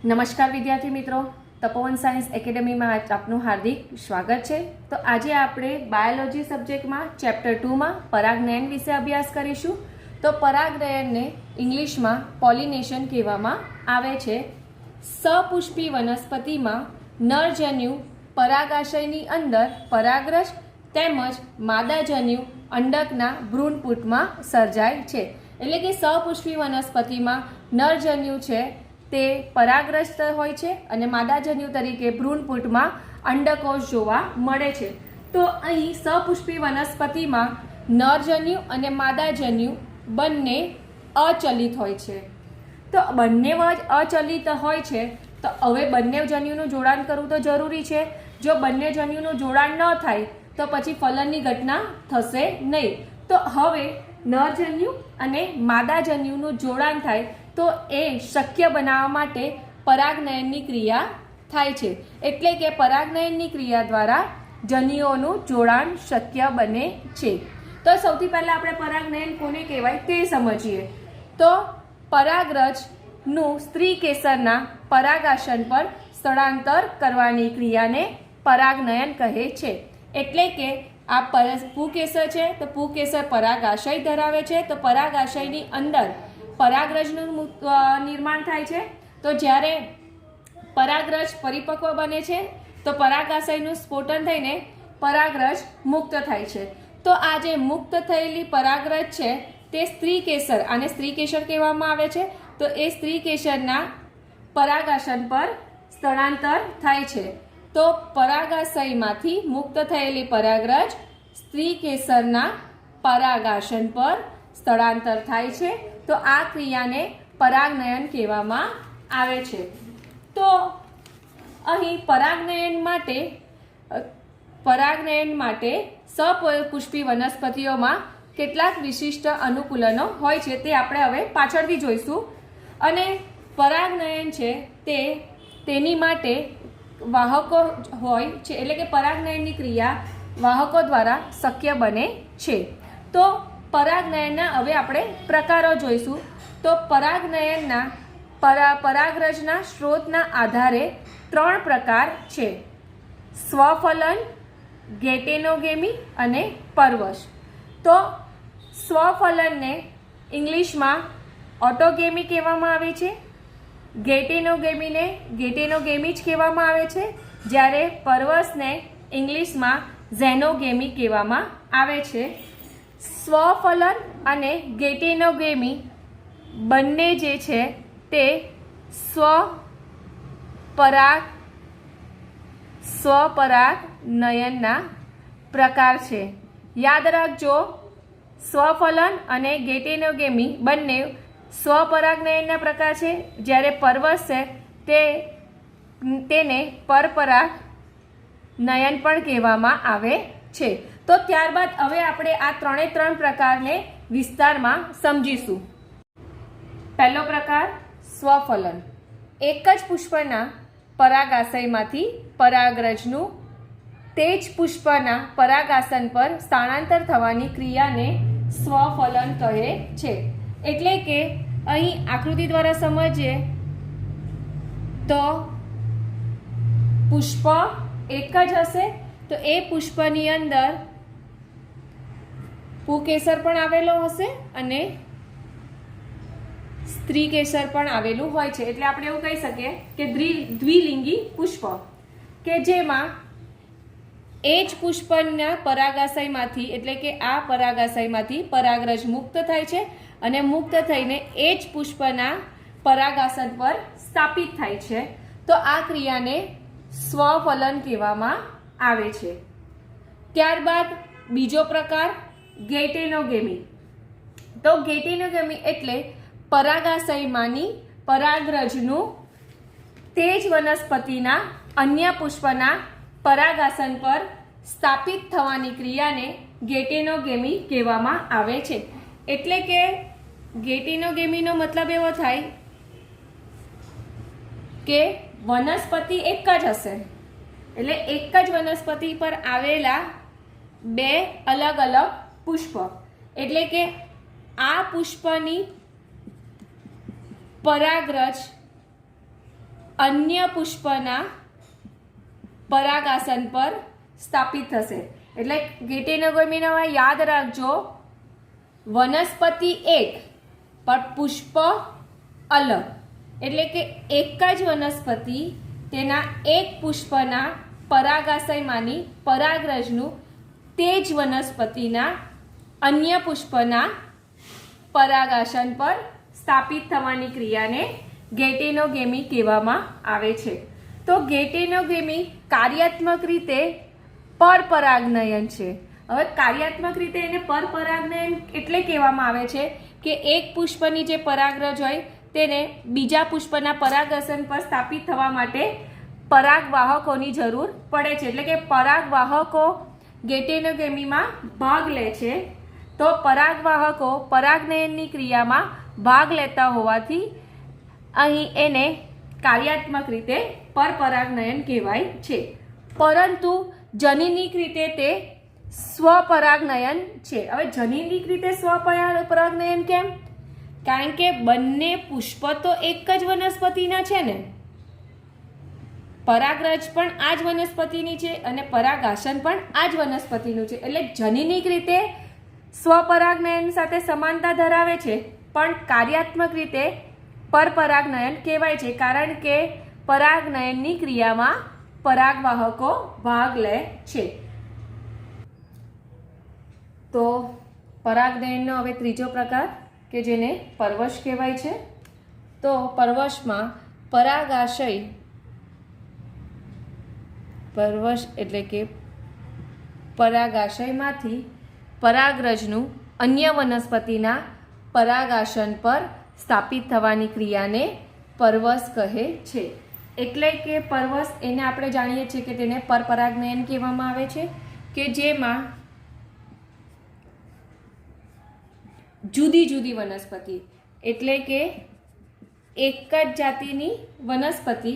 નમસ્કાર વિદ્યાર્થી મિત્રો, તપોવન સાયન્સ એકેડમીમાં આપનું હાર્દિક સ્વાગત છે। તો આજે આપણે બાયોલોજી સબ્જેક્ટમાં ચેપ્ટર 2માં પરાગનયન વિશે અભ્યાસ કરીશું। તો પરાગનયનને ઇંગ્લિશમાં પોલિનેશન કહેવામાં આવે છે। સપુષ્પી વનસ્પતિમાં નરજન્યુ પરાગાશયની અંદર પરાગરજ તેમજ માદાજન્યુ અંડકના ભ્રૂણપૂટમાં સર્જાય છે। એટલે કે સપુષ્પી વનસ્પતિમાં નરજન્યુ છે તે પરાગરજ હોય છે અને માદાજન્યુ તરીકે ભ્રૂણપૂટમાં અંડકોષ જોવા મળે છે। તો અહીં સપુષ્પી વનસ્પતિમાં નરજન્યુ અને માદાજન્યુ બંને અચલિત હોય છે। તો બંને જ અચલિત હોય છે તો હવે બંને જન્યુનું જોડાણ કરવું તો જરૂરી છે। જો બંને જન્યુનું જોડાણ ન થાય તો પછી ફલનની ઘટના થશે નહીં। તો હવે નરજન્યુ અને માદાજન્યુનું જોડાણ થાય તો એ શક્ય બનાવવા માટે પરાગનયનની ક્રિયા થાય છે। એટલે કે પરાગનયનની ક્રિયા દ્વારા જન્યુઓનું જોડાણ શક્ય બને છે। તો સૌથી પહેલા આપણે પરાગનયન કોને કહેવાય તે સમજીએ। તો પરાગરજનું સ્ત્રી કેસરના પરાગાશન પર સ્થળાંતર કરવાની ક્રિયાને પરાગનયન કહે છે। એટલે કે આ પુકેસર છે તો પુકેસર પરાગાશય ધરાવે છે। તો પરાગાશયની અંદર પરાગરજનું નિર્માણ થાય છે। તો જ્યારે પરાગરજ પરિપક્વ બને છે તો પરાગાશયનું સ્ફોટન થઈને પરાગરજ મુક્ત થાય છે। તો આ જે મુક્ત થયેલી પરાગરજ છે તે સ્ત્રી કેસર, આને સ્ત્રી કેસર કહેવામાં આવે છે। તો એ સ્ત્રી કેસરના પરાગાશન પર સ્થળાંતર થાય છે। તો પરાગાશયમાંથી મુક્ત થયેલી પરાગરજ સ્ત્રી કેસરના પરાગાશન પર સ્થળાંતર થાય છે। તો આ ક્રિયાને પરાગનયન કહેવામાં આવે છે। તો અહીં પરાગનયન માટે સપુષ્પી વનસ્પતિઓમાં કેટલાક વિશિષ્ટ અનુકૂલનો હોય છે તે આપણે હવે પાછળથી જોઈશું। અને પરાગનયન છે તેની માટે વાહકો હોય છે, એટલે કે પરાગનયનની ક્રિયા વાહકો દ્વારા શક્ય બને છે। તો પરાગનયનના હવે આપણે પ્રકારો જોઈશું। તો પરાગનયનના પરાગરજના સ્ત્રોતના આધારે 3 પ્રકાર છે: સ્વફલન, ગેટેનોગેમી અને પરવશ। તો સ્વફલનને ઇંગ્લિશમાં ઓટોગેમી કહેવામાં આવે છે, ગેટેનોગેમીને ગેટેનોગેમી જ કહેવામાં આવે છે, જ્યારે પરવશને ઇંગ્લિશમાં ઝેનોગેમી કહેવામાં આવે છે। સ્વફલન અને ગેટેનોગેમી બંને જે છે તે સ્વપરાગનયનના પ્રકાર છે। યાદ રાખજો, સ્વફલન અને ગેટેનોગેમી બંને સ્વપરાગનયનના પ્રકાર છે, જ્યારે પરવશ છે તેને પરપરાગનયન પણ કહેવામાં આવે છે। તો ત્યારબાદ હવે આપણે આ 3 પ્રકારને વિસ્તારમાં સમજીશું। પહેલો પ્રકાર સ્વફલન। એક જ પુષ્પના પરાગાશયમાંથી પરાગરજનું તે જ પુષ્પના પરાગાશન પર સ્થળાંતર થવાની ક્રિયાને સ્વફલન કહે છે। એટલે કે અહીં આકૃતિ દ્વારા સમજીએ તો પુષ્પ એક જ હશે, તો એ પુષ્પની અંદર પુકેસર પણ આવેલો હશે અને સ્ત્રી કેસર પણ આવેલું હોય છે। એટલે આપણે એવું કહી શકીએ કે દ્વિલિંગી પુષ્પ, કે જેમાં એ જ પુષ્પના પરાગાશયમાંથી, એટલે કે આ પરાગાશયમાંથી પરાગરજ મુક્ત થાય છે અને મુક્ત થઈને એ જ પુષ્પના પરાગાશન પર સ્થાપિત થાય છે। તો આ ક્રિયાને સ્વફલન કહેવામાં આવે છે। ત્યારબાદ બીજો પ્રકાર ગેટેનોગેમી। તો ગેટેનોગેમી એટલે પરાગાશયમાંની પરાગરજનું તે જ વનસ્પતિના અન્ય પુષ્પના પરાગાશન પર સ્થાપિત થવાની ક્રિયાને ગેટેનોગેમી કહેવામાં આવે છે। એટલે કે ગેટેનોગેમીનો મતલબ એવો થાય કે વનસ્પતિ એક જ હશે, એટલે એક જ વનસ્પતિ પર આવેલા 2 અલગ અલગ પુષ્પ, એટલે કે આ પુષ્પની પરાગરજ અન્ય પુષ્પના પરાગાસન પર સ્થાપિત થશે. એટલે ગેટેનોગેમીમાં યાદ રાખજો, વનસ્પતિ એક પણ પુષ્પ અલગ. એટલે કે એક જ વનસ્પતિ તેના એક પુષ્પના પરાગાશયમાંની પરાગરજનું તે જ વનસ્પતિના અન્ય પુષ્પના પરાગાસન પર સ્થાપિત થવાની ક્રિયાને ગેટેનોગેમી કહેવામાં આવે છે. તો ગેટેનોગેમી કાર્યાત્મક રીતે પરપરાગનયન છે. હવે કાર્યાત્મક રીતે એને પરપરાગનયન એટલે કહેવામાં આવે છે કે એક પુષ્પની જે પરાગરજ હોય તેને બીજા પુષ્પના પરાગાસન પર સ્થાપિત થવા માટે પરાગવાહકોની જરૂર પડે છે. એટલે કે પરાગવાહકો ગેટેનોગેમીમાં ભાગ લે છે. તો પરાગવાહકો પરાગનયનની ક્રિયામાં ભાગ લેતા હોવાથી અહીં એને કાર્યાત્મક રીતે પરપરાગનયન કહેવાય છે. પરંતુ જનીનિક રીતે તે સ્વપરાગનયન છે. હવે જનીનિક રીતે સ્વપરાગનયન કેમ? કારણ કે બંને પુષ્પ તો એક જ વનસ્પતિના છે ને, પરાગરજ પણ આ જ વનસ્પતિની છે અને પરાગાસન પણ આ જ વનસ્પતિનું છે. એટલે જનીનિક રીતે સ્વપરાગનયન સાથે સમાનતા ધરાવે છે, પણ કાર્યાત્મક રીતે પરપરાગનયન કહેવાય છે, કારણ કે પરાગનયનની ક્રિયામાં પરાગવાહકો ભાગ લે છે. તો પરાગનયનનો હવે ત્રીજો પ્રકાર કે જેને પરવશ કહેવાય છે. તો પરવશમાં પરાગાશય, પરવશ એટલે કે પરાગાશયમાંથી પરાગરજનું અન્ય વનસ્પતિના પરાગાસન પર સ્થાપિત થવાની ક્રિયાને પરવશ કહે છે. એટલે કે પરવશ એને આપણે જાણીએ છીએ કે તેને પરપરાગનયન કહેવામાં આવે છે, કે જેમાં જુદી જુદી વનસ્પતિ એટલે કે એક જ જાતિની વનસ્પતિ,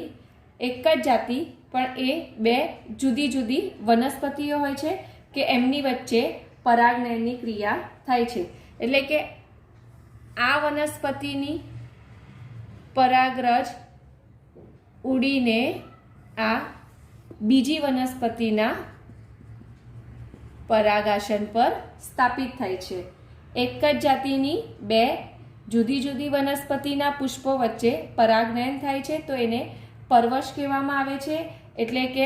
એક જ જાતિ પણ એ બે જુદી જુદી વનસ્પતિઓ હોય છે કે એમની વચ્ચે પરાગનયનની ક્રિયા થાય છે. એટલે કે આ વનસ્પતિની પરાગરજ ઉડીને આ બીજી વનસ્પતિના પરાગાસન પર સ્થાપિત થાય છે. એક જ જાતિની બે જુદી જુદી વનસ્પતિના પુષ્પો વચ્ચે પરાગનયન થાય છે, તો એને પરવશ કહેવામાં આવે છે. એટલે કે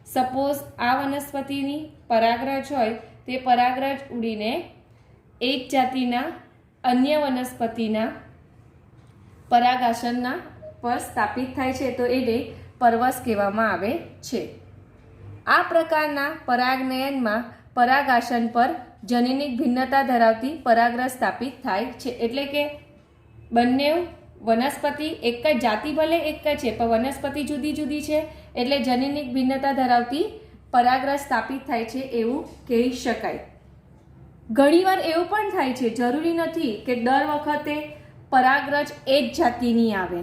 સપોઝ આ વનસ્પતિની પરાગરજ હોય, તે પરાગરજ ઉડીને એક જાતિના અન્ય વનસ્પતિના પરાગાસનના પર સ્થાપિત થાય છે, તો એને પરવશ કહેવામાં આવે છે. આ પ્રકારના પરાગનયનમાં પરાગાસન પર જનીનિક ભિન્નતા ધરાવતી પરાગરજ સ્થાપિત થાય છે. એટલે કે બંને વનસ્પતિ એક જ જાતિ ભલે એક જ છે, પણ વનસ્પતિ જુદી જુદી છે, એટલે જનીનિક ભિન્નતા ધરાવતી પરાગરજ સ્થાપિત થાય છે એવું કહી શકાય. ઘણીવાર એવું પણ થાય છે, જરૂરી નથી કે દર વખતે પરાગરજ એ જ જાતિની આવે,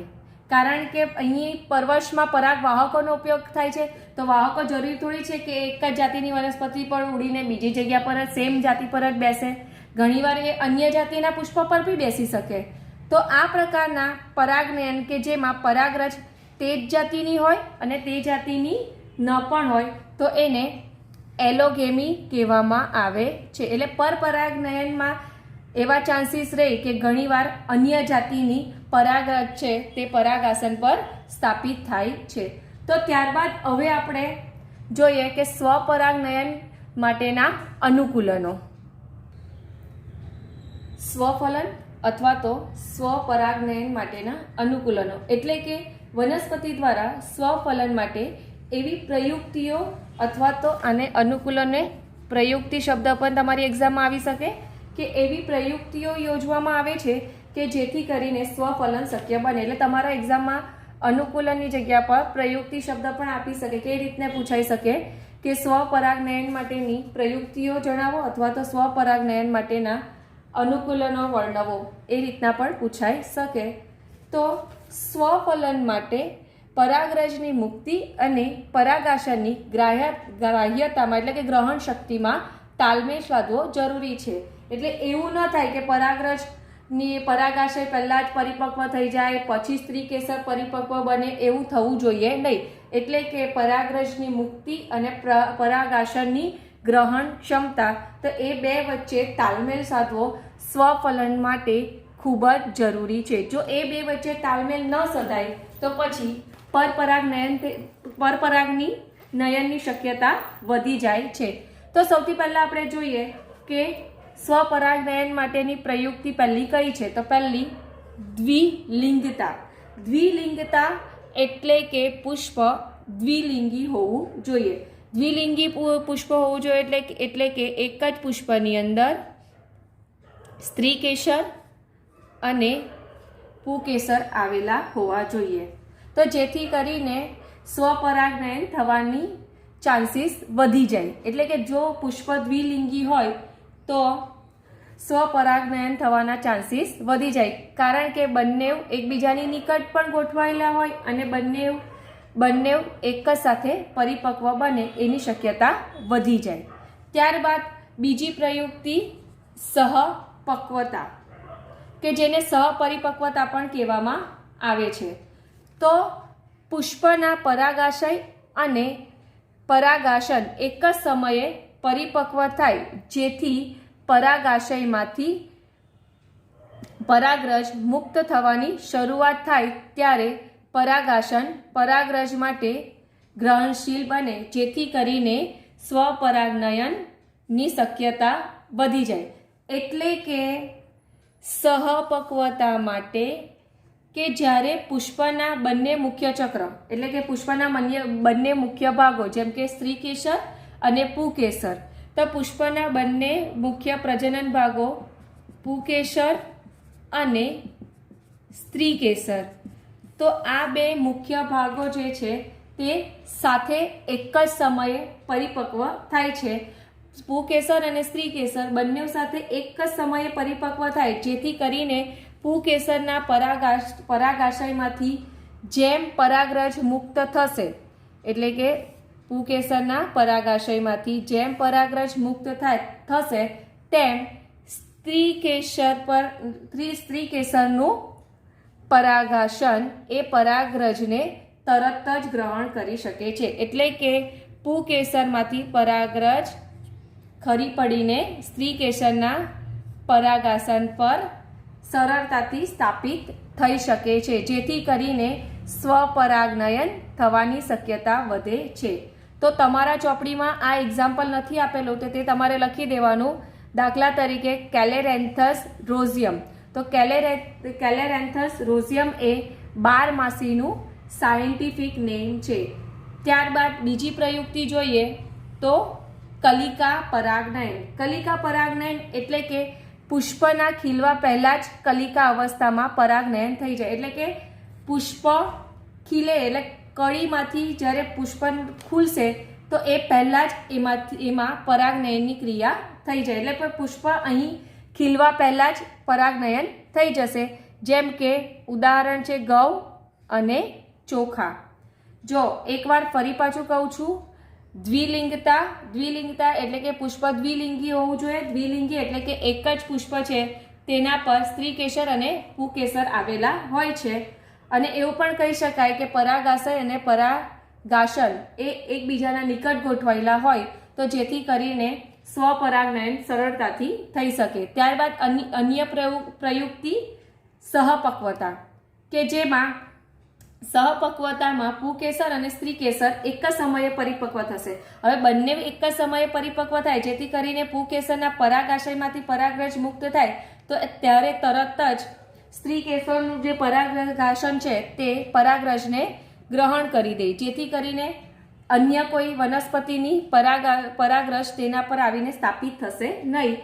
કારણ કે અહીં પરવશમાં પરાગવાહકોનો ઉપયોગ થાય છે. તો વાહકો જરૂરી થોડી છે કે એક જ જાતિની વનસ્પતિ પર ઉડીને બીજી જગ્યા પર જ સેમ જાતિ પર જ બેસે. ઘણીવાર એ અન્ય જાતિના પુષ્પ પર બી બેસી શકે. તો આ પ્રકારના પરાગનયન કે જેમાં પરાગરજ તે જ જાતિની હોય અને તે જાતિની ન પણ હોય, તો એને એલોગેમી કહેવામાં આવે છે. એટલે પરપરાગનયનમાં એવા ચાન્સીસ રહે કે ઘણીવાર અન્ય જાતિની પરાગરજ છે તે પરાગાસન પર સ્થાપિત થાય છે. તો ત્યારબાદ હવે આપણે જોઈએ કે સ્વપરાગનયન માટેના અનુકૂલનો. સ્વફલન અથવા તો સ્વપરાગનયન માટેના અનુકૂલનો એટલે કે વનસ્પતિ દ્વારા સ્વફલન માટે એવી પ્રયુક્તિઓ અથવા તો આને અનુકૂલને પ્રયુક્તિ શબ્દ પણ તમારી એક્ઝામમાં આવી શકે કે એવી પ્રયુક્તિઓ યોજવામાં આવે છે કે જેથી કરીને સ્વફલન શક્ય બને. એટલે તમારા એક્ઝામમાં અનુકૂલનની જગ્યા પર પ્રયુક્તિ શબ્દ પણ આપી શકે. કે એ રીતને પૂછાઈ શકે કે સ્વપરાગનયન માટેની પ્રયુક્તિઓ જણાવો અથવા તો સ્વપરાગનયન માટેના અનુકૂલનો વર્ણવો, એ રીતના પણ પૂછાઈ શકે. તો સ્વફલન માટે પરાગરજની મુક્તિ અને પરાગાસનની ગ્રાહ્યતામાં એટલે કે ગ્રહણ શક્તિમાં તાલમેલ સાધવો જરૂરી છે. એટલે એવું ન થાય કે પરાગરજ ની પરાગાશય પહેલાં જ પરિપક્વ થઈ જાય પછી સ્ત્રી કેસર પરિપક્વ બને એવું થવું જોઈએ નહીં. એટલે કે પરાગરજની મુક્તિ અને પરાગાશનની ગ્રહણ ક્ષમતા, તો એ બે વચ્ચે તાલમેલ સાધવો સ્વફલન માટે ખૂબ જ જરૂરી છે. જો એ બે વચ્ચે તાલમેલ ન સધાય તો પછી પરપરાગની નયનની શક્યતા વધી જાય છે. તો સૌથી પહેલાં આપણે જોઈએ કે સ્વપરાગનયન માટેની પ્રયુક્તિ પહેલી કઈ છે. તો પહેલી દ્વિલિંગતા. દ્વિલિંગતા એટલે કે પુષ્પ દ્વિલિંગી હોવું જોઈએ. દ્વિલિંગી પુષ્પ હોવું જોઈએ એટલે કે એક જ પુષ્પની અંદર સ્ત્રી કેસર અને પુકેસર આવેલા હોવા જોઈએ. તો જેથી કરીને સ્વપરાગનયન થવાની ચાન્સીસ વધી જાય. એટલે કે જો પુષ્પ દ્વિલિંગી હોય તો સ્વપરાગનયન થવાના ચાન્સીસ વધી જાય, કારણ કે બંને એકબીજાની નિકટ પણ ગોઠવાયેલા હોય અને બંને એક જ સાથે પરિપક્વ બને એની શક્યતા વધી જાય. ત્યારબાદ બીજી પ્રયુક્તિ સહપક્વતા, કે જેને સહપરિપક્વતા પણ કહેવામાં આવે છે. તો પુષ્પના પરાગાશય અને પરાગાશન એક જ સમયે પરિપક્વ થાય, જેથી પરાગાશયમાંથી પરાગરજ મુક્ત થવાની શરૂઆત થાય ત્યારે પરાગાશન પરાગરજ માટે ગ્રહણશીલ બને, જેથી કરીને સ્વપરાગનયનની શક્યતા વધી જાય. એટલે કે સહપક્વતા માટે કે જ્યારે પુષ્પના બંને મુખ્ય ચક્ર એટલે કે પુષ્પના બંને મુખ્ય ભાગો જેમ કે સ્ત્રી કેસર અને પુકેસર, તો પુષ્પના બંને મુખ્ય પ્રજનન ભાગો પુકેસર અને સ્ત્રી કેસર, તો આ બે મુખ્ય ભાગો જે છે તે સાથે એક જ સમયે પરિપક્વ થાય છે. પુકેસર અને સ્ત્રી કેસર બંને સાથે એક જ સમયે પરિપક્વ થાય, જેથી કરીને પુકેસરના પરાગાશયમાંથી જેમ પરાગરજ મુક્ત થશે, એટલે કે પુકેસરના પરાગાશયમાંથી જેમ પરાગરજ મુક્ત થશે તેમ સ્ત્રી કેસરનું પરાગાશન એ પરાગરજને તરત જ ગ્રહણ કરી શકે છે. એટલે કે પુકેસરમાંથી પરાગરજ ખરી પડીને સ્ત્રી કેસરના પરાગાશન પર સરળતાથી સ્થાપિત થઈ શકે છે, જેથી કરીને સ્વપરાગનયન થવાની શક્યતા વધે છે. તો તમારા ચોપડીમાં આ એક્ઝામ્પલ નથી આપેલું તો તે તમારે લખી દેવાનું. દાખલા તરીકે કેલેરેન્થસ રોઝિયમ, તો કેલેરેન્થસ રોઝિયમ એ 12 માસીનું સાયન્ટિફિક નેમ છે. ત્યારબાદ બીજી પ્રયુક્તિ જોઈએ તો કલિકા પરાગનયન. કલિકા પરાગનયન એટલે કે પુષ્પના ખીલવા પહેલાં જ કલિકા અવસ્થામાં પરાગનયન થઈ જાય. એટલે કે પુષ્પ ખીલે એટલે કળીમાંથી જ્યારે પુષ્પ ખુલશે તો એ પહેલાં જ એમાં પરાગનયનની ક્રિયા થઈ જાય. એટલે પુષ્પ અહીં ખીલવા પહેલાં જ પરાગનયન થઈ જશે. જેમ કે ઉદાહરણ છે ઘઉં અને ચોખા. જો એકવાર ફરી પાછું કહું છું, દ્વિલિંગતા એટલે કે પુષ્પ દ્વિલિંગી હોવું જોઈએ. દ્વિલિંગી એટલે કે એક જ પુષ્પ છે તેના પર સ્ત્રી કેસર અને પુકેસર આવેલા હોય છે. અને એવું પણ કહી શકાય કે પરાગાશય અને પરાગાશન એ એકબીજાના નિકટ ગોઠવાયેલા હોય, તો જેથી કરીને સ્વપરાગનયન સરળતાથી થઈ શકે. ત્યારબાદ અન્ય પ્રયુક્તિ સહપક્વતા, કે જેમાં સહપક્વતામાં પુકેસર અને સ્ત્રી કેસર એક જ સમયે પરિપક્વ થશે. હવે બંને એક જ સમયે પરિપક્વ થાય, જેથી કરીને પુકેસરના પરાગાશયમાંથી પરાગરજ મુક્ત થાય, તો ત્યારે તરત જ સ્ત્રી કેસરનું જે પરાગાશન છે તે પરાગરજને ગ્રહણ કરી દે, જેથી કરીને અન્ય કોઈ વનસ્પતિની પરાગરજ તેના પર આવીને સ્થાપિત થશે નહીં.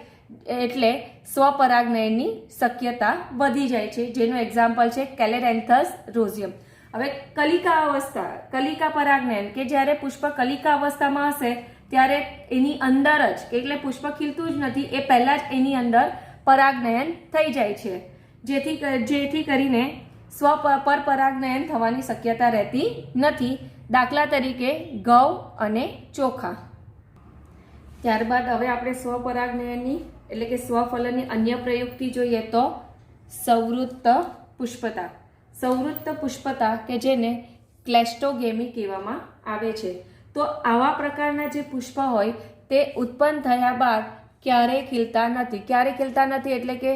એટલે સ્વપરાગનયનની શક્યતા વધી જાય છે, જેનું એક્ઝામ્પલ છે કેલેરેન્થસ રોઝિયમ. હવે કલિકા અવસ્થા, કલિકા પરાગનયન, કે જ્યારે પુષ્પ કલિકા અવસ્થામાં હશે ત્યારે એની અંદર જ, એટલે પુષ્પ ખીલતું જ નથી એ પહેલાં જ એની અંદર પરાગનયન થઈ જાય છે, જેથી કરીને પરપરાગનયન થવાની શક્યતા રહેતી નથી. દાખલા તરીકે ઘઉં અને ચોખા. ત્યારબાદ હવે આપણે સ્વપરાગનયનની એટલે કે સ્વફલનની અન્ય પ્રયુક્તિ જોઈએ તો સંવૃત્ત પુષ્પતા. સંવૃત્ત પુષ્પતા કે જેને ક્લેસ્ટોગેમી કહેવામાં આવે છે. તો આવા પ્રકારના જે પુષ્પ હોય તે ઉત્પન્ન થયા બાદ ક્યારેય ખીલતા નથી. ક્યારે ખીલતા નથી એટલે કે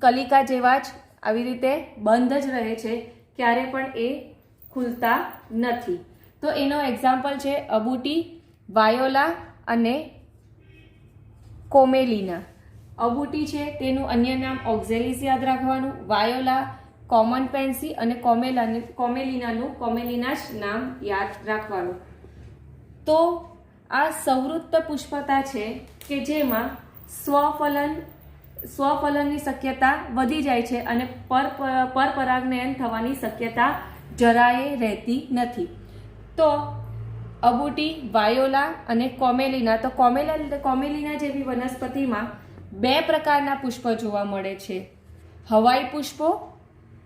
કલિકા જેવા જ આવી રીતે બંધ જ રહે છે, ક્યારે પણ એ ખુલતા નથી. તો એનો એક્ઝામ્પલ છે અબુટી, વાયોલા અને કોમેલિના. અબુટી છે તેનું અન્ય નામ ઓક્ઝેલિસ યાદ રાખવાનું, વાયોલા કોમન પેન્સી અને કોમેલિના જ નામ યાદ રાખવાનું. તો આ સંવૃત્ત પુષ્પતા છે કે જેમાં સ્વફલનની શક્યતા વધી જાય છે અને પરપરાગનયન થવાની શક્યતા જરાય રહેતી નથી. તો અબુટી, વાયોલા અને કોમેલિના. તો કોમેલિના જેવી વનસ્પતિમાં 2 પ્રકારના પુષ્પ જોવા મળે છે, હવાઈ પુષ્પો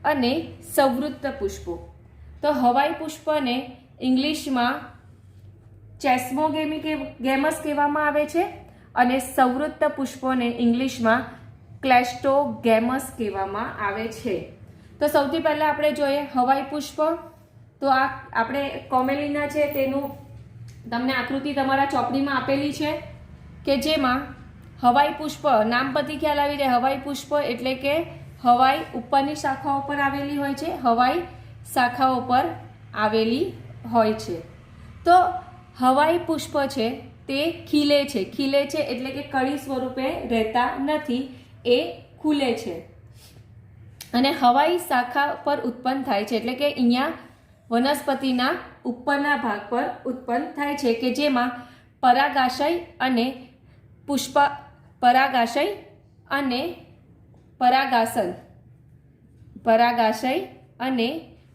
અને સંવૃત્ત પુષ્પો. તો હવાઈ પુષ્પને ઇંગ્લિશમાં ચેસ્મોગેમસ કહેવામાં આવે છે અને સંવૃત્ત પુષ્પોને ઇંગ્લિશમાં ક્લેસ્ટોગેમસ કહેવામાં આવે છે. તો સૌથી પહેલા આપણે જોઈએ હવાઈ પુષ્પ. તો આ આપણે કોમેલિના છે તેનું તમને આકૃતિ તમારા ચોપડીમાં આપેલી છે કે જેમાં હવાઈ પુષ્પ નામ પરથી ખ્યાલ આવી જાય. હવાઈ પુષ્પ એટલે કે હવાઈ ઉપરની શાખાઓ પર આવેલી હોય છે, હવાઈ શાખાઓ પર આવેલી હોય છે. તો હવાઈ પુષ્પ છે તે ખીલે છે એટલે કે કળી સ્વરૂપે રહેતા નથી, એ ખુલે છે અને હવાઈ શાખા પર ઉત્પન્ન થાય છે. એટલે કે અહીંયા વનસ્પતિના ઉપરના ભાગ પર ઉત્પન્ન થાય છે કે જેમાં પરાગાશય અને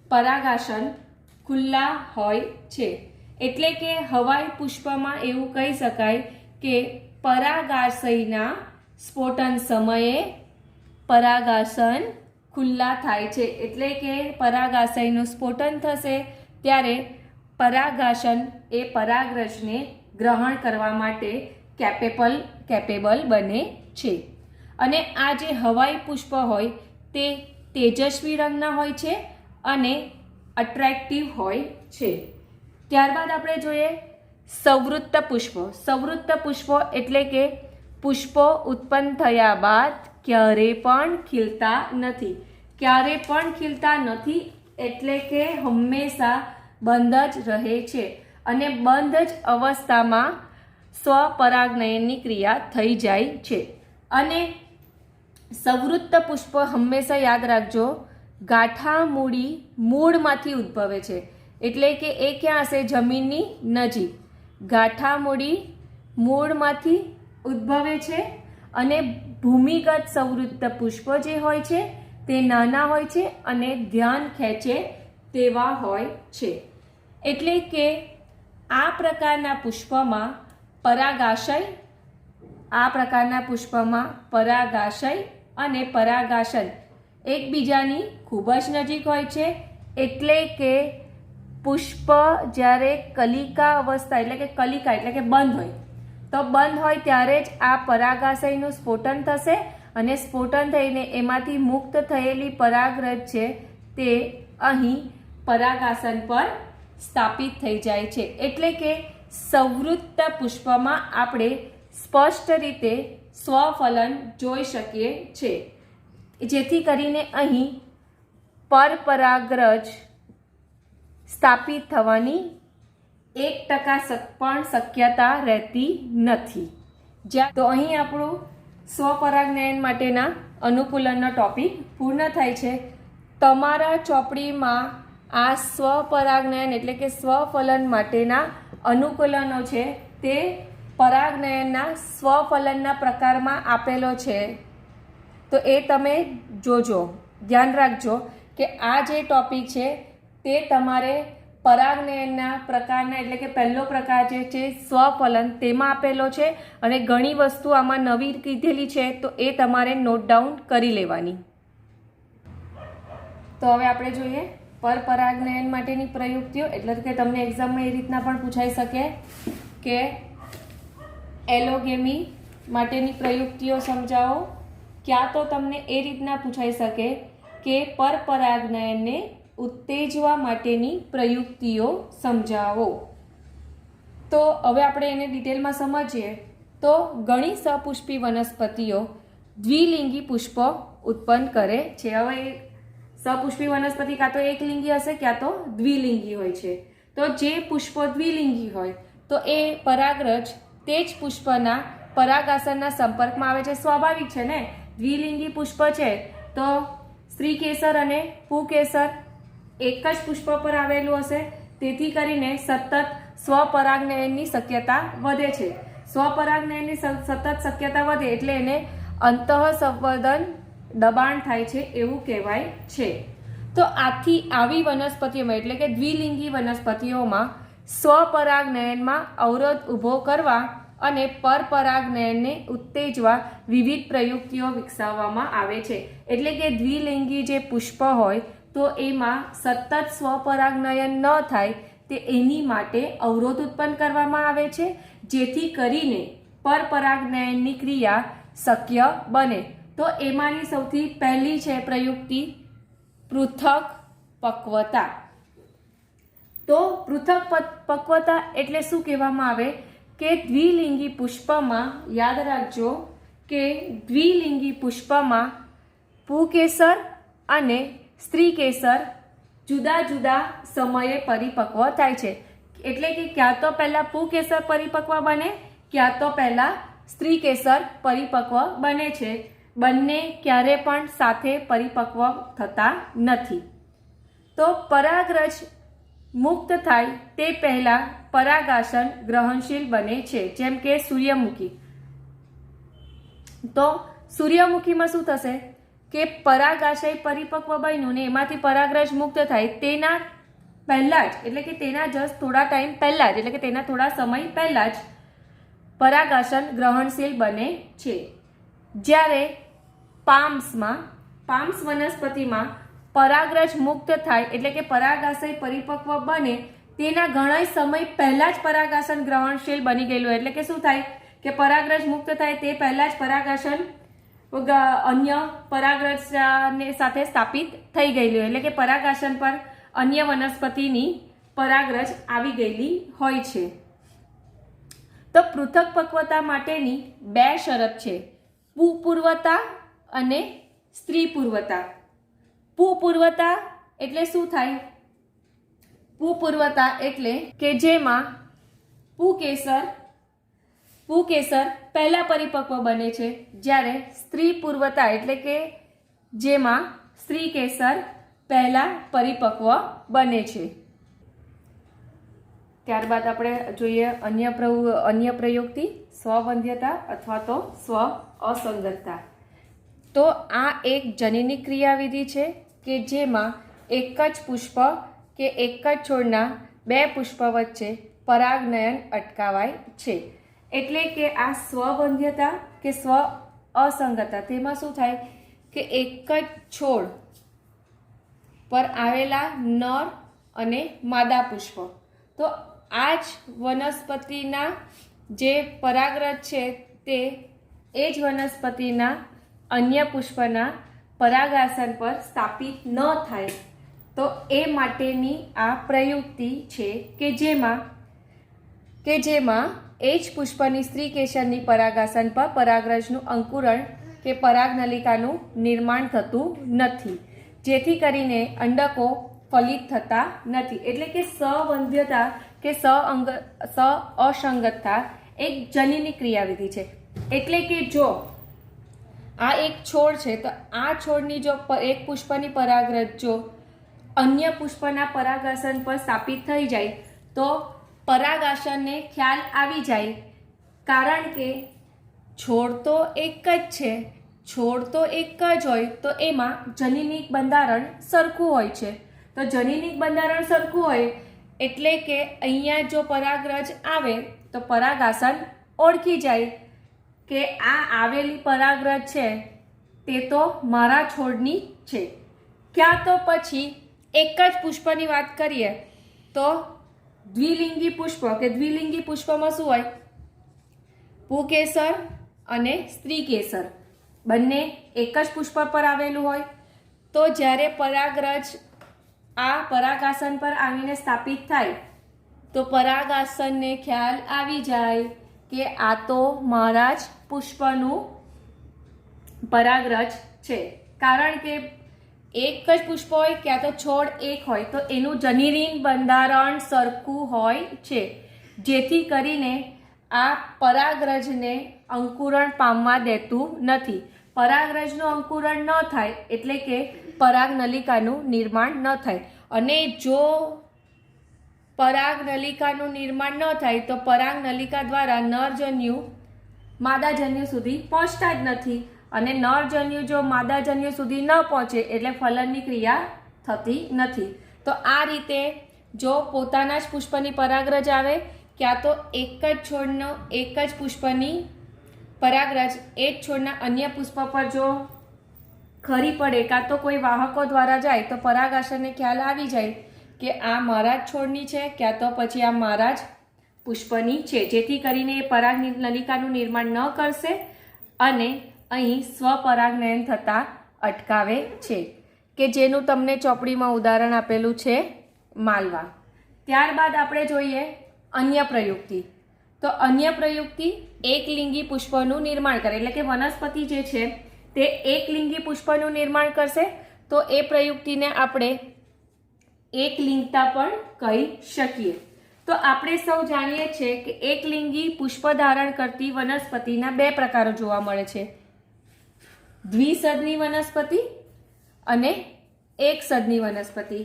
પરાગાસન ખુલ્લા હોય છે. એટલે કે હવાઈ પુષ્પમાં એવું કહી શકાય કે પરાગાશયના સ્ફોટન સમયે પરાગાસન ખુલ્લા થાય છે. એટલે કે પરાગાશયનું સ્ફોટન થશે ત્યારે પરાગાસન એ પરાગરજને ગ્રહણ કરવા માટે કેપેબલ બને છે. અને આ જે હવાઈ પુષ્પ હોય તે તેજસ્વી રંગના હોય છે અને અટ્રેક્ટિવ હોય છે. ત્યારબાદ આપણે જોઈએ સંવૃત્ત પુષ્પો. સંવૃત્ત પુષ્પો એટલે કે પુષ્પો ઉત્પન્ન થયા બાદ ક્યારે પણ ખીલતા નથી એટલે કે હંમેશા બંધ જ રહે છે અને બંધ જ અવસ્થામાં સ્વપરાગનયનની ક્રિયા થઈ જાય છે. અને સંવૃત્ત પુષ્પ હંમેશા યાદ રાખજો ગાંઠા મૂળમાંથી ઉદ્ભવે છે. એટલે કે એ ક્યાં હશે? જમીનની નજીક. ગાંઠા મૂળમાંથી ઉદ્ભવે છે અને ભૂમિગત સંવૃત્ત પુષ્પ જે હોય છે તે નાના હોય છે અને ધ્યાન ખેંચે તેવા હોય છે. એટલે કે આ પ્રકારના પુષ્પમાં પરાગાશય અને પરાગાસન એકબીજાની ખૂબ જ નજીક હોય છે. એટલે કે પુષ્પ જ્યારે કલિકા અવસ્થા એટલે કે બંધ હોય તો બંધ હોય ત્યારે જ આ પરાગાશયનું સ્ફોટન થશે અને સ્ફોટન થઈને એમાંથી મુક્ત થયેલી પરાગરજ છે તે અહીં પરાગાસન પર સ્થાપિત થઈ જાય છે. એટલે કે સંવૃત્ત પુષ્પમાં આપણે સ્પષ્ટ રીતે સ્વફલન જોઈ શકીએ છીએ, જેથી કરીને અહીં પરપરાગરજ સ્થાપિત થવાની 1% પણ શક્યતા રહેતી નથી. તો અહીં આપણું સ્વપરાગનયન માટેના અનુકૂલનનો ટોપિક પૂર્ણ થાય છે. તમારા ચોપડીમાં આ સ્વપરાગનયન એટલે કે સ્વફલન માટેના અનુકૂલનો છે તે પરાગનયનના સ્વફલનના પ્રકારમાં આપેલો છે. તો એ તમે જોજો, ધ્યાન રાખજો કે આ જે ટોપિક છે તે તમારે પરાગનયનના પ્રકારના એટલે કે પહેલો પ્રકાર જે છે સ્વફલન તેમાં આપેલો છે અને ઘણી વસ્તુ આમાં નવી કીધેલી છે તો એ તમારે નોટ ડાઉન કરી લેવાની. તો હવે આપણે જોઈએ પરપરાગનયન માટેની પ્રયુક્તિઓ. એટલે કે તમને એક્ઝામમાં એ રીતના પણ પૂછાઈ શકે કે એલોગેમી માટેની પ્રયુક્તિઓ સમજાવો, ક્યાં તો તમને એ રીતના પૂછાઈ શકે કે પરપરાગનયનને ઉત્તેજવા માટેની પ્રયુક્તિઓ સમજાવો. તો હવે આપણે એને ડિટેલમાં સમજીએ તો ઘણી સપુષ્પી વનસ્પતિઓ દ્વિલિંગી પુષ્પ ઉત્પન્ન કરે છે. હવે સપુષ્પી વનસ્પતિ કાં તો એકલિંગી હશે ક્યાં તો દ્વિલિંગી હોય છે. તો જે પુષ્પો દ્વિલિંગી હોય તો એ પરાગરજ તે જ પુષ્પના પરાગાસનના સંપર્કમાં આવે છે. સ્વાભાવિક છે ને, દ્વિલિંગી પુષ્પ છે તો સ્ત્રી કેસર અને પુંકેસર એક જ પુષ્પ પર આવેલું હશે, તેથી કરીને સતત સ્વપરાગનયનની શક્યતા વધે છે. સ્વપરાગનયનની સતત શક્યતા વધે એટલે એને અંતઃસંવર્ધન દબાણ થાય છે એવું કહેવાય છે. તો આથી આવી વનસ્પતિઓમાં એટલે કે દ્વિલિંગી વનસ્પતિઓમાં સ્વપરાગનયનમાં અવરોધ ઊભો કરવા અને પરપરાગનયનને ઉત્તેજવા વિવિધ પ્રયુક્તિઓ વિકસાવવામાં આવે છે. એટલે કે દ્વિલિંગી જે પુષ્પ હોય તો એમાં સતત સ્વપરાગનયન ન થાય તે એની માટે અવરોધ ઉત્પન્ન કરવામાં આવે છે, જેથી કરીને પરપરાગનયનની ક્રિયા શક્ય બને. તો એમાંની સૌથી પહેલી છે પ્રયુક્તિ પૃથક પક્વતા. તો પૃથક પક્વતા એટલે શું કહેવામાં આવે કે દ્વિલિંગી પુષ્પમાં, યાદ રાખજો કે દ્વિલિંગી પુષ્પમાં પુંકેસર અને સ્ત્રી કેસર જુદા જુદા સમયે પરિપક્વ થાય છે. એટલે કે ક્યાં તો પહેલા પુંકેસર પરિપક્વ બને, ક્યાં તો પહેલા સ્ત્રી કેસર પરિપક્વ બને છે. બંને ક્યારે પણ સાથે પરિપક્વ થતા નથી. તો પરાગરજ મુક્ત થાય તે પહેલા પરાગાસન ગ્રહણશીલ બને છે, જેમ કે સૂર્યમુખી. તો સૂર્યમુખીમાં શું થશે કે પરાગાશય પરિપક્વ બન્યું ને એમાંથી પરાગરજ મુક્ત થાય તેના પહેલા જ એટલે કે તેના જસ્ટ થોડા ટાઈમ પહેલા જ એટલે કે તેના થોડા સમય પહેલા જ પરાગાસન ગ્રહણશીલ બને છે. જ્યારે પામ્સ વનસ્પતિમાં પરાગરજ મુક્ત થાય એટલે કે પરાગાશય પરિપક્વ બને તેના ઘણા સમય પહેલા જ પરાગાસન ગ્રહણશીલ બની ગયેલું. એટલે કે શું થાય કે પરાગરજ મુક્ત થાય તે પહેલા જ પરાગાસન અન્ય પરાગરજને સાથે સ્થાપિત થઈ ગયેલું. એટલે કે પરાગાસન પર અન્ય વનસ્પતિની પરાગરજ આવી ગયેલી હોય છે. તો પૃથક પક્વતા માટેની બે શરત છે, પુપૂર્વતા અને સ્ત્રી પૂર્વતા. પુપૂર્વતા એટલે શું થાય? પુપૂર્વતા એટલે કે જેમાં પુંકેસર પહેલા પરિપક્વ બને છે, જ્યારે સ્ત્રી પૂર્વતા એટલે કે જેમાં સ્ત્રી કેસર પહેલા પરિપક્વ બને છે. ત્યારબાદ આપણે જોઈએ અન્ય પ્રયુક્તિ સ્વવંધ્યતા અથવા તો સ્વ અસંગતતા. તો આ એક જનીની ક્રિયાવિધિ છે કે જેમાં એક જ પુષ્પ કે એક જ છોડના બે પુષ્પ વચ્ચે પરાગનયન અટકાવાય છે. એટલે કે આ સ્વવંધ્યતા કે સ્વ અસંગતતા તેમાં શું થાય કે એક જ છોડ પર આવેલા નર અને માદા પુષ્પ, તો આ જ વનસ્પતિના જે પરાગરજ છે તે એ જ વનસ્પતિના અન્ય પુષ્પના પરાગાસન પર સ્થાપિત ન થાય, તો એ માટેની આ પ્રયુક્તિ છે કે જેમાં એ જ પુષ્પની સ્ત્રી કેસરની પરાગાસન પર પરાગરજનું અંકુરણ કે પરાગનલિકાનું નિર્માણ થતું નથી, જેથી કરીને અંડકો ફલિત થતા નથી. એટલે કે સંવંધ્યતા કે અસંગતતા એક જનીની ક્રિયાવિધિ છે. એટલે કે જો આ એક છોડ છે તો આ છોડની જો એક પુષ્પની પરાગરજ જો અન્ય પુષ્પના પરાગાસન પર સ્થાપિત થઈ જાય તો પરાગાસનને ખ્યાલ આવી જાય, કારણ કે છોડ તો એક જ છે, છોડ તો એક જ હોય તો એમાં જનીનિક બંધારણ સરખું હોય છે. તો જનીનિક બંધારણ સરખું હોય એટલે કે અહીંયા જો પરાગરજ આવે તો પરાગાસન ઓળખી જાય કે આ આવેલી પરાગરજ છે તે તો મારા છોડની છે. ક્યાં તો પછી એક જ પુષ્પની વાત કરીએ તો દ્વિલિંગી પુષ્પ કે દ્વિલિંગી પુષ્પમાં શું હોય? પુંકેસર અને સ્ત્રી કેસર. બંને એક જ પુષ્પ પર આવેલું હોય, તો જ્યારે પરાગરજ આ પરાગાસન પર આવીને સ્થાપિત થાય તો પરાગાસનને ખ્યાલ આવી જાય કે આ તો મારા જ પુષ્પનું પરાગરજ છે. કારણ કે એક જ પુષ્પ હોય ક્યાં તો છોડ એક હોય તો એનું જનીન બંધારણ સરખું હોય છે, જેથી કરીને આ પરાગરજને અંકુરણ પામવા દેતું નથી. પરાગરજનું અંકુરણ ન થાય એટલે કે પરાગનલિકાનું નિર્માણ ન થાય, અને જો પરાગનલિકાનું નિર્માણ ન થાય તો પરાગનલિકા દ્વારા નરજન્યુ માદાજન્યુ સુધી પહોંચતા જ નથી, અને નરજન્યુ જો માદાજન્યુ સુધી ન પહોંચે એટલે ફલનની ક્રિયા થતી નથી. તો આ રીતે જો પોતાના જ પુષ્પની પરાગરજ આવે ક્યાં તો એક જ છોડનો એક જ પુષ્પની પરાગરજ એ જ છોડના અન્ય પુષ્પ પર જો ખરી પડે કાં તો કોઈ વાહકો દ્વારા જાય તો પરાગાસનને ખ્યાલ આવી જાય કે આ મારા જ છોડની છે ક્યાં તો પછી આ મારા જ પુષ્પની છે, જેથી કરીને એ પરાગનલિકાનું નિર્માણ ન કરશે અને અહીં સ્વપરાગનયન થતાં અટકાવે છે, કે જેનું તમને ચોપડીમાં ઉદાહરણ આપેલું છે માલવા. ત્યારબાદ આપણે જોઈએ અન્ય પ્રયુક્તિ. તો અન્ય પ્રયુક્તિ એકલિંગી પુષ્પનું નિર્માણ કરે, એટલે કે વનસ્પતિ જે છે તે એકલિંગી પુષ્પનું નિર્માણ કરશે, તો એ પ્રયુક્તિને આપણે એકલિંગતા પણ કહી શકીએ. તો આપણે સૌ જાણીએ છીએ કે એકલિંગી પુષ્પ ધારણ કરતી વનસ્પતિના બે પ્રકારો જોવા મળે છે, દ્વિસદની વનસ્પતિ અને એકસદની વનસ્પતિ.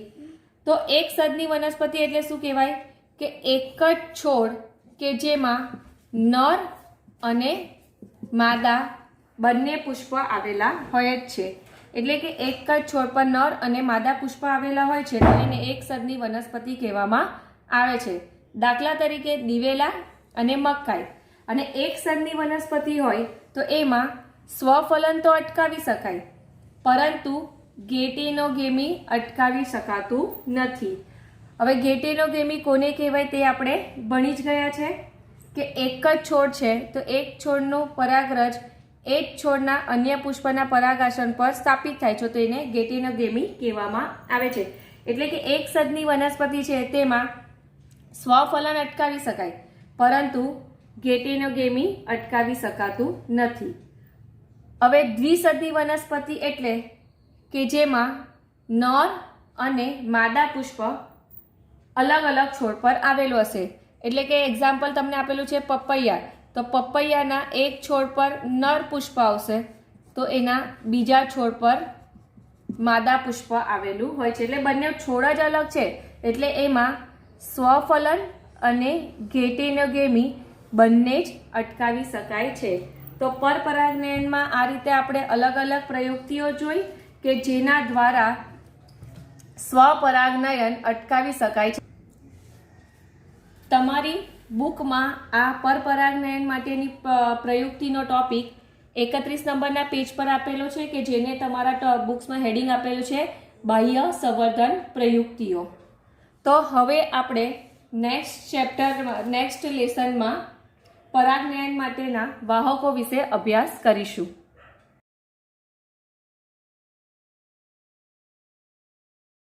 તો એકસદની વનસ્પતિ એટલે શું કહેવાય કે એક જ છોડ કે જેમાં નર અને માદા બંને પુષ્પ આવેલા હોય જ છે, એટલે કે એક જ છોડ પર નર અને માદા પુષ્પ આવેલા હોય છે તો એને એકસદની વનસ્પતિ કહેવામાં આવે છે. દાખલા તરીકે દિવેલા અને મકાઈ. અને એકસદની વનસ્પતિ હોય તો એમાં સ્વફલન તો અટકાવી શકાય, પરંતુ ગેટેનોગેમી અટકાવી શકાતું નથી. હવે ગેટેનોગેમી કોને કહેવાય તે આપણે ભણી જ ગયા છે કે એક જ છોડ છે તો એક છોડનું પરાગરજ એ જ છોડના અન્ય પુષ્પના પરાગાસન પર સ્થાપિત થાય છે તો એને ગેટેનોગેમી કહેવામાં આવે છે. એટલે કે એકસદની વનસ્પતિ છે તેમાં સ્વફલન અટકાવી શકાય, પરંતુ ગેટેનોગેમી અટકાવી શકાતું નથી. હવે દ્વિસદની વનસ્પતિ એટલે કે જેમાં નર અને માદા પુષ્પ અલગ અલગ છોડ પર આવેલું હશે, એટલે કે એક્ઝામ્પલ તમને આપેલું છે પપૈયા. તો પપૈયાના એક છોડ પર નર પુષ્પ આવશે તો એના બીજા છોડ પર માદા પુષ્પ આવેલું હોય છે, એટલે બંને છોડ જ અલગ છે, એટલે એમાં સ્વફલન અને ગેટેનોગેમી બંને જ અટકાવી શકાય છે. તો પરપરાગનયનમાં આ રીતે આપણે અલગ અલગ પ્રયુક્તિઓ જોઈ કે જેના દ્વારા સ્વપરાગનયન અટકાવી શકાય છે. તમારી બુકમાં આ પરપરાગનયન માટેની પ્રયુક્તિનો ટોપિક 31 નંબરના પેજ પર આપેલો છે કે જેને તમારા બુક્સમાં હેડિંગ આપેલું છે બાહ્ય સંવર્ધન પ્રયુક્તિઓ. તો હવે આપણે નેક્સ્ટ લેસનમાં પરાગનયન માટેના વાહકો વિશે અભ્યાસ કરીશું.